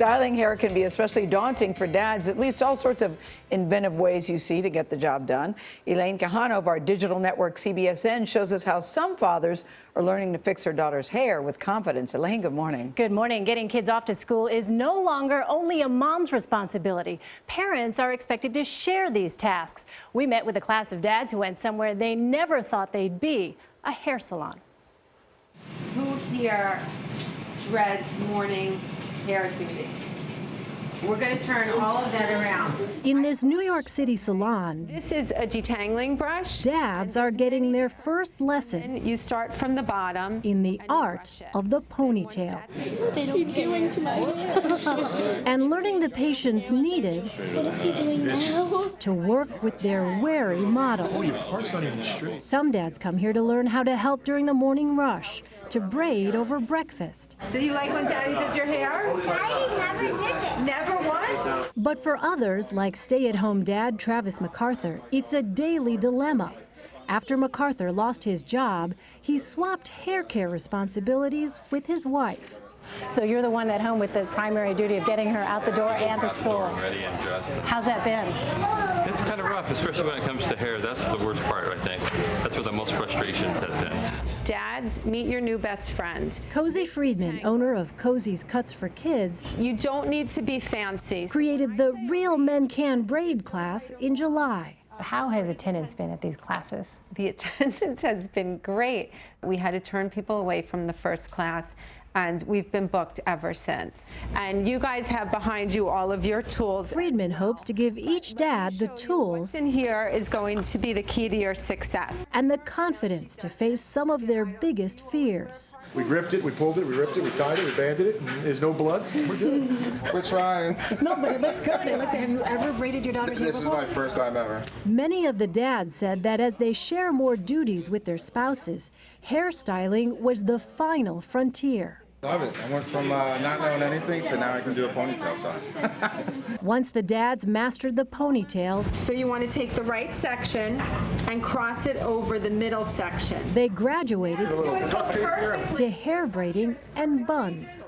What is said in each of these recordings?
Styling hair can be especially daunting for dads, at least all sorts of inventive ways you see to get the job done. Elaine Quijano of our digital network CBSN shows us how some fathers are learning to fix their daughter's hair with confidence. Elaine, good morning. Good morning. Getting kids off to school is no longer only a mom's responsibility. Parents are expected to share these tasks. We met with a class of dads who went somewhere they never thought they'd be, a hair salon. Who here dreads morning hair duty? We're going to turn all of that around. In this New York City salon, This is a detangling brush. dads are getting their first lesson You start from the bottom. in the art of the ponytail. What is he doing to my hair? And learning the patience needed What is he doing now? to work with their wary models. Some dads come here to learn how to help during the morning rush, to braid over breakfast. Do you like when Daddy does your hair? Daddy never did it. Never once? But for others, like stay-at-home dad Travis MacArthur, it's a daily dilemma. After MacArthur lost his job, he swapped hair care responsibilities with his wife. So you're the one at home with the primary duty of getting her out the door and to school. Ready and dressed. How's that been? It's kind of rough, especially when it comes to hair. That's the worst part, I think. That's where the most frustration sets in. Dads, meet your new best friend. Cozy Friedman, owner of Cozy's Cuts for Kids, You don't need to be fancy. created the Real Men Can Braid class in July. How has attendance been at these classes? The attendance has been great. We had to turn people away from the first class, and we've been booked ever since. And you guys have behind you all of your tools. Friedman hopes to give each dad the tools What's in here is going to be the key to your success. and the confidence to face some of their biggest fears. We gripped it, we pulled it, we ripped it, we tied it, we banded it, and there's no blood. We're good. We're trying. No, but it looks good. Have you ever braided your daughter's hair This is my first time ever. Many of the dads said that as they share more duties with their spouses, hairstyling was the final frontier. Love it. I went from not knowing anything to now I can do a ponytail. So. Once the dads mastered the ponytail, So you want to take the right section and cross it over the middle section. they graduated It's so perfect. to hair braiding and buns.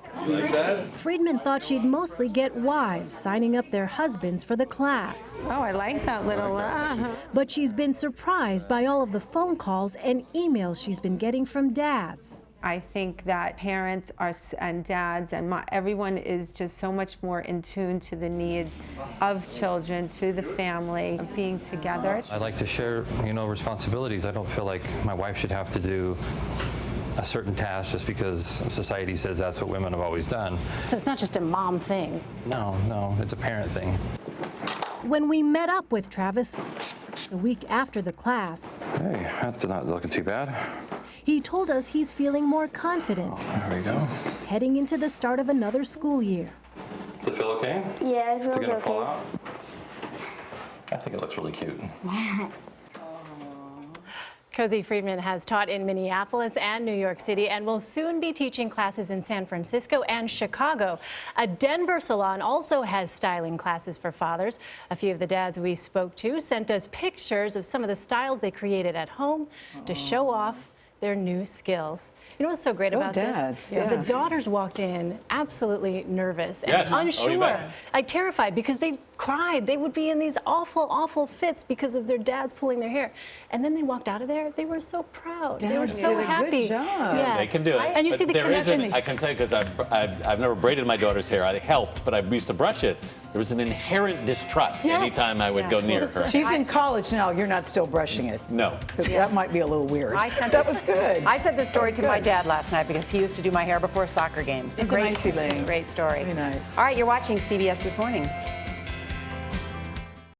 Friedman thought she'd mostly get wives signing up their husbands for the class. Oh, I like that little. But she's been surprised by all of the phone calls and emails she's been getting from dads. I think that parents are, and dads and everyone is just so much more in tune to the needs of children, to the family, of being together. I like to share, responsibilities. I don't feel like my wife should have to do a certain task just because society says that's what women have always done. So it's not just a mom thing. No, it's a parent thing. When we met up with Travis the week after the class, Hey, that's not looking too bad. he told us he's feeling more confident There we go. heading into the start of another school year. Does it feel okay? Yeah, it Is feels it gonna fall okay. out? I think it looks really cute. Cozy Friedman has taught in Minneapolis and New York City and will soon be teaching classes in San Francisco and Chicago. A Denver salon also has styling classes for fathers. A few of the dads we spoke to sent us pictures of some of the styles they created at home to show off their new skills. You know what's so great about dads, this? yeah. The daughters walked in absolutely nervous and Yes. Oh, you unsure, bet. like terrified, because they cried. They would be in these awful, awful fits because of their dads pulling their hair. And then they walked out of there. They were so proud. They were Dads so did a good happy. job. Yes. They can do it. And you But see the there connection. isn't, I can tell you because I've never braided my daughter's hair. I helped, but I used to brush it. There was an inherent distrust Yes. anytime I would go near her. She's in college now. You're not still brushing it. No. 'Cause that might be a little weird. That was good. I sent this story to my good. dad last night because he used to do my hair before soccer games. It's nice, Elaine. Great story. Very nice. All right, you're watching CBS This Morning.